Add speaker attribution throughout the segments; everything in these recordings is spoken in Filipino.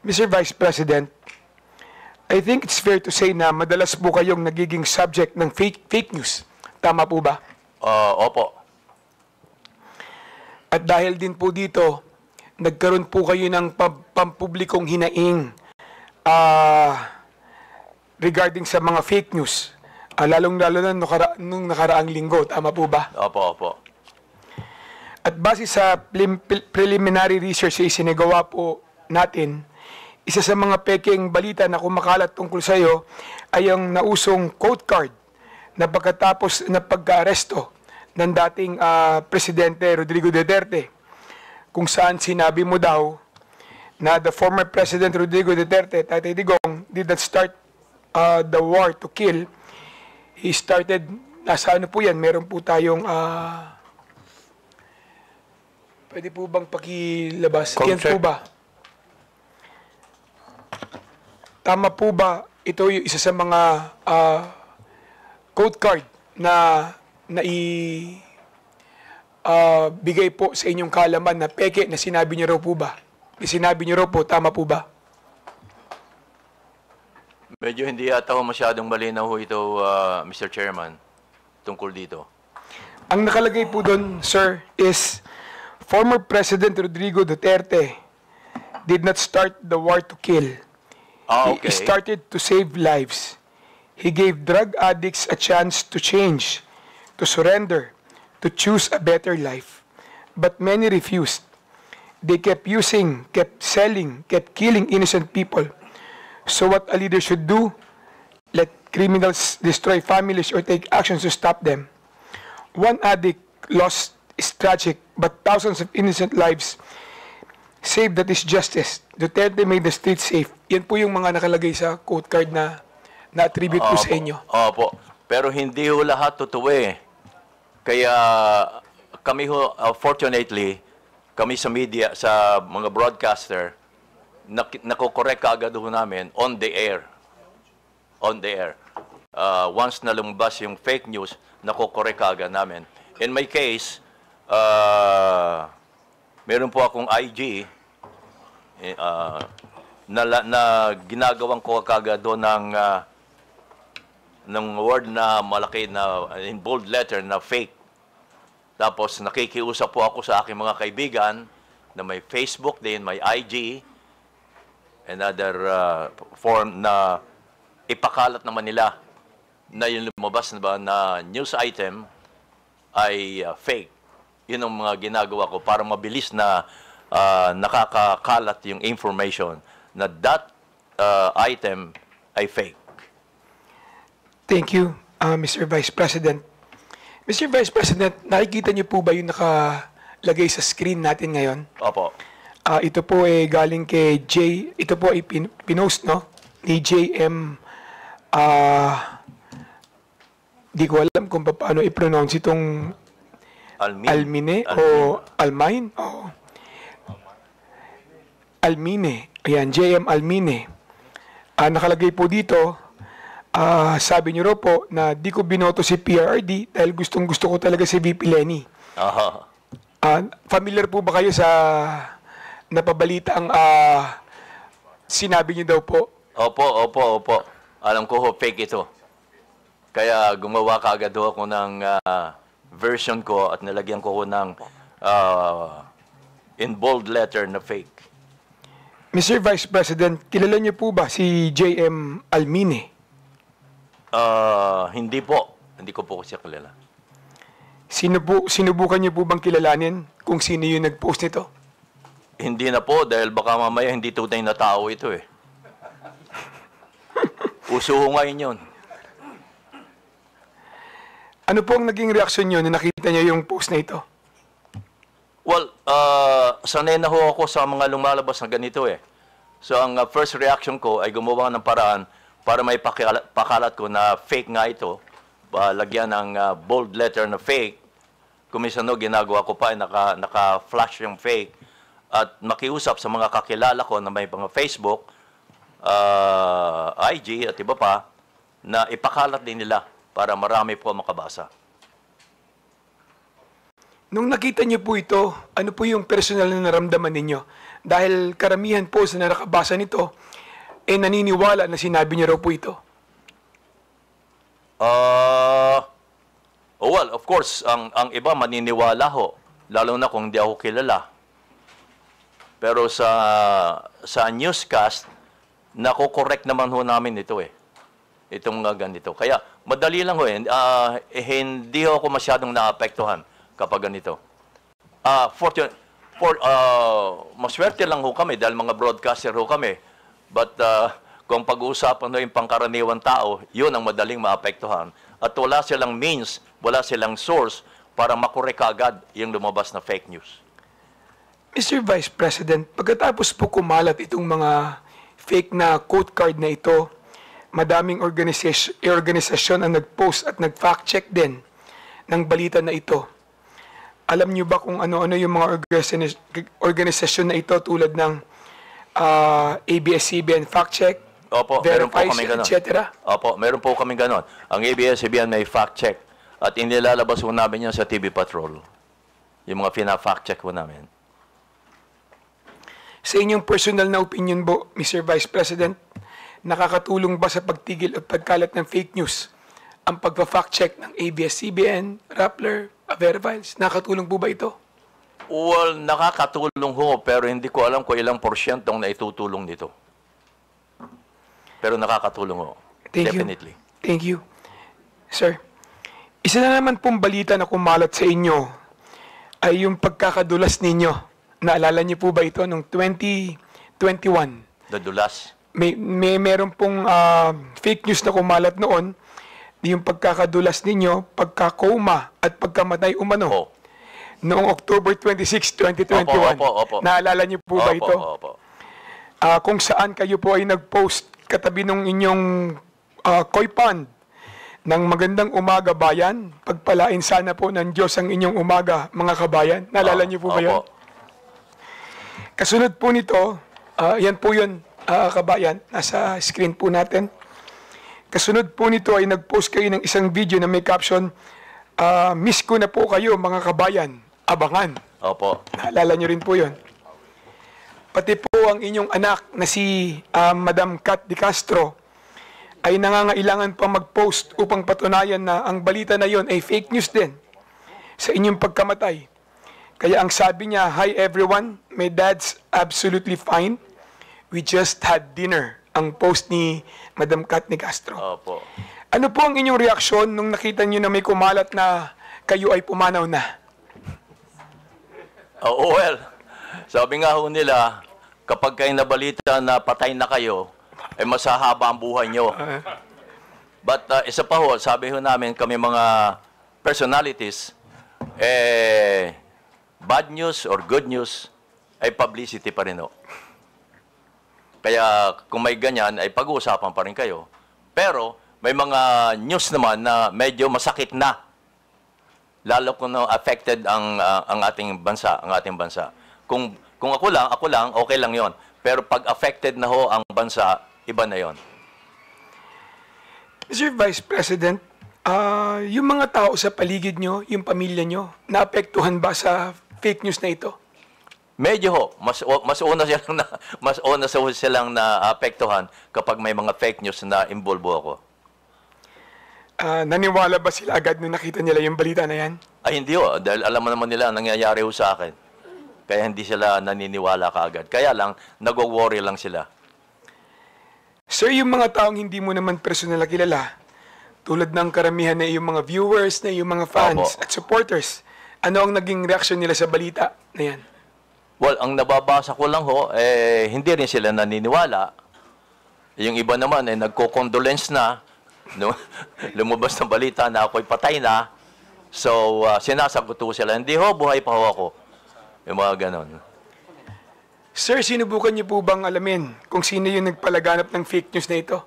Speaker 1: Mr. Vice President, I think it's fair to say na madalas po kayong nagiging subject ng fake news. Tama po ba?
Speaker 2: Opo.
Speaker 1: At dahil din po dito, nagkaroon po kayo ng pampublikong hinaing regarding sa mga fake news. Lalong-lalo na nung nakaraang linggo. Tama po ba?
Speaker 2: Opo.
Speaker 1: At base sa preliminary research na isinagawa po natin, isa sa mga pekeng balita na kumakalat tungkol sa iyo ay ang nausong quote card na pagkatapos na pagka-aresto ng dating Presidente Rodrigo Duterte, kung saan sinabi mo daw na the former President Rodrigo Duterte, Tatay Digong, did not start the war to kill. He started, nasa ano po yan, meron po tayong, pwede po bang pakilabas? Yan po ba? Tama po ba ito yung isa sa mga code card na bigay po sa inyong kaalaman na peke na sinabi niyo raw po ba? Sinabi niyo raw po, tama po ba?
Speaker 2: Medyo hindi yata ho masyadong malinaw ho ito, Mr. Chairman, tungkol dito.
Speaker 1: Ang nakalagay po doon, sir, is former President Rodrigo Duterte did not start the war to kill.
Speaker 2: Okay.
Speaker 1: He started to save lives. He gave drug addicts a chance to change, to surrender, to choose a better life. But many refused. They kept using, kept selling, kept killing innocent people. So what a leader should do? Let criminals destroy families or take actions to stop them. One addict lost is tragic, but thousands of innocent lives saved, that is justice. Duterte made the street safe. Yan po yung mga nakalagay sa quote card na na-attribute po sa inyo.
Speaker 2: Opo. Pero hindi ho lahat totoo eh. Kaya kami ho, fortunately, kami sa media, sa mga broadcaster, nakokorek kaagad ho namin on the air. On the air. Once na lumabas yung fake news, nakokorek kaagad namin. In my case, meron po akong IG na ginagawang ko kagad doon ng word na malaki na in bold letter na fake. Tapos nakikiusap po ako sa aking mga kaibigan na may Facebook din, may IG, and other form na ipakalat naman nila na yung lumabas na ba na news item ay fake. Yun ang mga ginagawa ko para mabilis na nakakakalat yung information na that item ay fake.
Speaker 1: Thank you, Mr. Vice President. Mr. Vice President, nakikita niyo po ba yung nakalagay sa screen natin ngayon?
Speaker 2: Opo.
Speaker 1: Ito po ay galing kay ito po ay pinost, no? Ni JM, di ko alam kung paano i-pronounce itong Almine o Almine? Oh. Almine. Ayan, JM Almine. Nakalagay po dito, sabi niyo raw po na di ko binoto si PRRD dahil gustong-gusto ko talaga si VP Lenny. Familiar po ba kayo sa napabalita ang sinabi niyo daw po?
Speaker 2: Opo. Alam ko ho, fake ito. Kaya gumawa kaagad ako ng version ko at nalagyan ko ng in bold letter na fake.
Speaker 1: Mr. Vice President, kilala niyo po ba si JM Almine?
Speaker 2: Hindi po. Hindi ko po siya kilala.
Speaker 1: Sinubukan niyo po bang kilalanin kung sino yung nag-post nito?
Speaker 2: Hindi na po dahil baka mamaya hindi tunay na tao ito eh. Uso ho ngayon yun.
Speaker 1: Ano po ang naging reaksyon niyo na nakita niyo yung post na ito?
Speaker 2: Well, sanay na ho ako sa mga lumalabas na ganito eh. So ang first reaction ko ay gumawa ng paraan para may pakalat ko na fake nga ito. Lagyan ng bold letter na fake. Kumisano, ginagawa ko pa ay naka-flash yung fake. At makiusap sa mga kakilala ko na may mga Facebook, IG at iba pa, na ipakalat din nila para marami po makabasa.
Speaker 1: Nung nakita niyo po ito, ano po yung personal na naramdaman ninyo? Dahil karamihan po sa nakabasa nito, naniniwala na sinabi niya raw po ito.
Speaker 2: Well, of course, ang iba maniniwala ho, lalo na kung hindi ako kilala. Pero sa newscast, nako-correct naman ho namin ito eh. Itong ganito. Kaya madali lang ho eh. Hindi ho ako masyadong naapektuhan kapag ganito. Maswerte lang ho kami dahil mga broadcaster ho kami. But kung pag-uusapan ho yung pangkaraniwan tao, yun ang madaling maapektuhan. At wala silang means, wala silang source para makorek agad yung lumabas na fake news.
Speaker 1: Mr. Vice President, pagkatapos po kumalat itong mga fake na quote card na ito, madaming organisasyon ang nag-post at nag-fact check din ng balita na ito. Alam niyo ba kung ano-ano yung mga organisasyon na ito tulad ng ABS-CBN Fact Check,
Speaker 2: Opo, meron po
Speaker 1: Verifies,
Speaker 2: kami ganon.
Speaker 1: etc.?
Speaker 2: Opo, meron po kami ganon. Ang ABS-CBN may fact check at inilalabas po namin yan sa TV Patrol. Yung mga fina-fact check po namin.
Speaker 1: Sa inyong personal na opinion po, Mr. Vice President, nakakatulong ba sa pagtigil at pagkalat ng fake news ang pagpa-fact check ng ABS-CBN, Rappler, Verifies? Nakakatulong po ba ito?
Speaker 2: Well, nakakatulong ho, pero hindi ko alam kung ilang porsyentong na itutulong nito. Pero nakakatulong ho. Definitely.
Speaker 1: Thank you. Sir, isa na naman pong balita na kumalat sa inyo ay yung pagkakadulas ninyo. Naalala niyo po ba ito noong 2021?
Speaker 2: Dadulas.
Speaker 1: Meron pong fake news na kumalat noon, yung pagkakadulas ninyo, pagkakoma at pagkamatay umano.
Speaker 2: Oh.
Speaker 1: Noong October 26, 2021.
Speaker 2: Opo.
Speaker 1: Naalala niyo po ba ito?
Speaker 2: Opo.
Speaker 1: Kung saan kayo po ay nag-post katabi ng inyong koi pond ng magandang umaga bayan, pagpalain sana po ng Diyos ang inyong umaga, mga kabayan. Naalala niyo po ba yun? Kasunod po nito, yan po yun, kabayan, nasa screen po natin. Kasunod po nito ay nag-post kayo ng isang video na may caption, miss ko na po kayo mga kabayan, abangan.
Speaker 2: Opo.
Speaker 1: Naalala niyo rin po yun. Pati po ang inyong anak na si Madam Kat Di Castro ay nangangailangan pa mag-post upang patunayan na ang balita na yon ay fake news din sa inyong pagkamatay. Kaya ang sabi niya, "Hi everyone, my dad's absolutely fine. We just had dinner." Ang post ni Madam Kat Di Castro.
Speaker 2: Opo.
Speaker 1: Ano po ang inyong reaksyon nung nakita niyo na may kumalat na kayo ay pumanaw na?
Speaker 2: Well, sabi nga ho nila, kapag kayo nabalita na patay na kayo, ay masahaba ang buhay nyo. But isa pa ho, sabi ho namin kami mga personalities, bad news or good news ay publicity pa rin ho. Kaya kung may ganyan, ay pag-uusapan pa rin kayo. Pero may mga news naman na medyo masakit na. Lalo kung affected ang ating bansa, Kung ako lang, okay lang 'yon. Pero pag affected na ho ang bansa, iba na 'yon.
Speaker 1: Mr. Vice President, yung mga tao sa paligid nyo, yung pamilya nyo, naapektuhan ba sa fake news na ito?
Speaker 2: Medyo ho, mas una silang naapektuhan kapag may mga fake news na involve ako.
Speaker 1: Naniwala ba sila agad nung nakita nila yung balita na yan?
Speaker 2: Ay hindi ho, dahil alam mo naman nila ang nangyayari ho sa akin. Kaya hindi sila naniniwala kaagad. Kaya lang, nag-worry lang sila.
Speaker 1: Sir, yung mga taong hindi mo naman personal na kilala, tulad ng karamihan na yung mga viewers, na yung mga fans at supporters, ano ang naging reaksyon nila sa balita na yan?
Speaker 2: Well, ang nababasa ko lang ho, hindi rin sila naniniwala. Yung iba naman, nagko-condolence na. No? Lumabas ng balita na ako'y patay na. So, sinasagot ko sila, hindi ho, buhay pa ho ako. Yung mga ganon.
Speaker 1: Sir, sinubukan niyo po bang alamin kung sino yung nagpalaganap ng fake news na ito?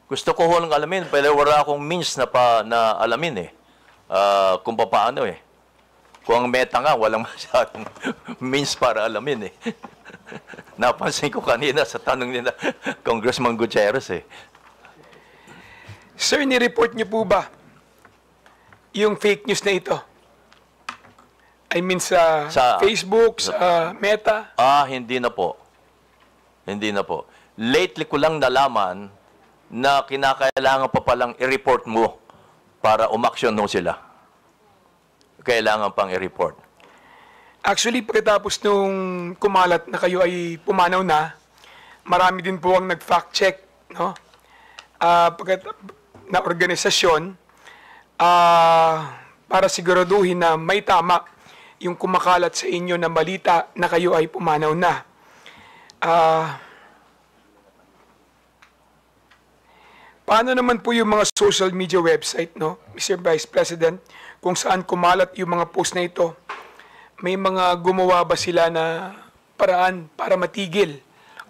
Speaker 2: Gusto ko ho lang alamin, pero wala akong means na alamin kung paano Kung ang meta nga, walang masyadong means para alamin Napansin ko kanina sa tanong nila, Congressman Gutierrez
Speaker 1: Sir, ni-report niyo po ba yung fake news na ito? I mean sa Facebook, sa Meta?
Speaker 2: Hindi na po. Hindi na po. Lately ko lang nalaman na kinakailangan pa palang i-report mo para umaksyon mo sila. Kailangan pang i-report.
Speaker 1: Actually, pagkatapos nung kumalat na kayo ay pumanaw na, marami din po ang nag-fact check, no? Na organisasyon para siguraduhin na may tama yung kumakalat sa inyo na balita na kayo ay pumanaw na. Paano naman po yung mga social media website, no, Mr. Vice President, kung saan kumalat yung mga post na ito? May mga gumawa ba sila na paraan para matigil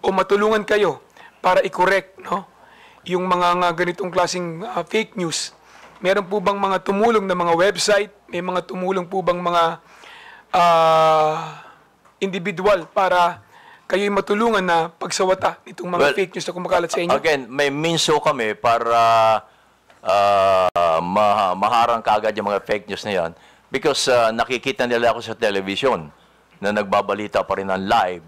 Speaker 1: o matulungan kayo para i-correct, no, yung mga ganitong klaseng fake news? Meron po bang mga tumulong na mga website? May mga tumulong po bang mga individual para kayo'y matulungan na pagsawata itong mga fake news na kumakalat sa inyo?
Speaker 2: Again, may minso kami para maharang kaagad yung mga fake news na yan because nakikita nila ako sa television na nagbabalita pa rin ng live.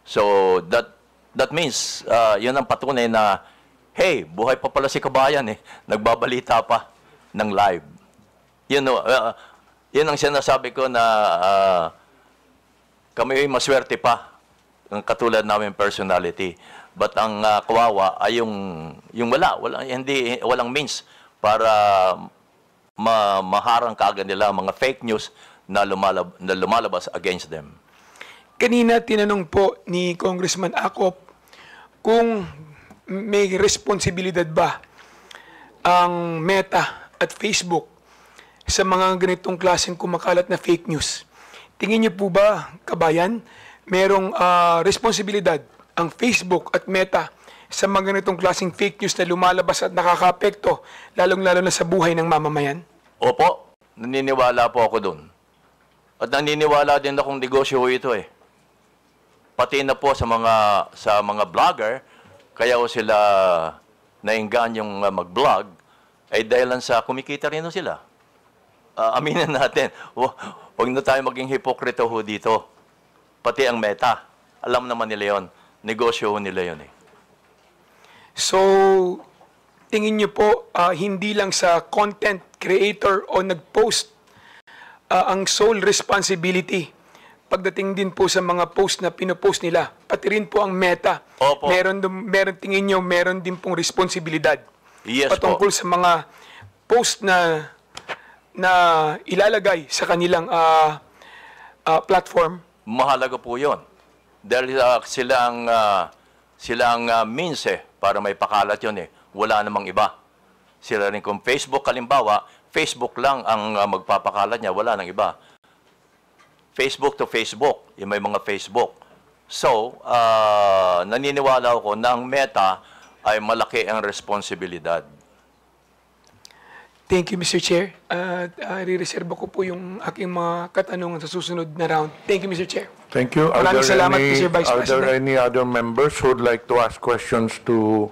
Speaker 2: So, that means, yun ang patunay na, hey, buhay pa pala si kabayan eh. Nagbabalita pa ng live. Yun ang sinasabi ko na kami ay maswerte pa ng katulad namin personality. But ang kawawa ay yung walang means para maharang kaagad nila mga fake news na lumalabas against them.
Speaker 1: Kanina tinanong po ni Congressman Acop kung may responsibilidad ba ang Meta at Facebook sa mga ganitong klaseng kumakalat na fake news. Tingin niyo po ba, kabayan, merong responsibilidad ang Facebook at Meta sa mga ganitong klaseng fake news na lumalabas at nakakaapekto, lalong-lalo na sa buhay ng mamamayan?
Speaker 2: Opo, naniniwala po ako dun. At naniniwala din akong negosyo ito eh. Pati na po sa mga vlogger, kaya o sila naingganyong mag-vlog, ay dahilan sa kumikita rin sila. Aminin natin, huwag na tayo maging hipokrito dito. Pati ang Meta, alam naman nila yon, negosyo nila yon eh.
Speaker 1: So, tingin niyo po, hindi lang sa content creator o nag-post ang sole responsibility pagdating din po sa mga post na pinopost nila, pati rin po ang Meta.
Speaker 2: Opo.
Speaker 1: Meron tingin niyo, meron din pong responsibilidad.
Speaker 2: Yes,
Speaker 1: patungkol
Speaker 2: po.
Speaker 1: sa mga post na ilalagay sa kanilang platform.
Speaker 2: Mahalaga po yun. Dahil sila ang means eh, para may pakalat yun eh. Wala namang iba. Sila rin kung Facebook, kalimbawa, Facebook lang ang magpapakalat niya, wala nang iba. Facebook to Facebook, yung may mga Facebook. So, naniniwala ako na ang Meta ay malaki ang responsibilidad.
Speaker 3: Thank you, Mr. Chair. Re-reserve ko po yung aking mga katanungan sa susunod na round. Thank you, Mr. Chair.
Speaker 4: Thank you.
Speaker 1: Maraming salamat, Mr. Vice
Speaker 4: Are there
Speaker 1: President.
Speaker 4: any other members who would like to ask questions to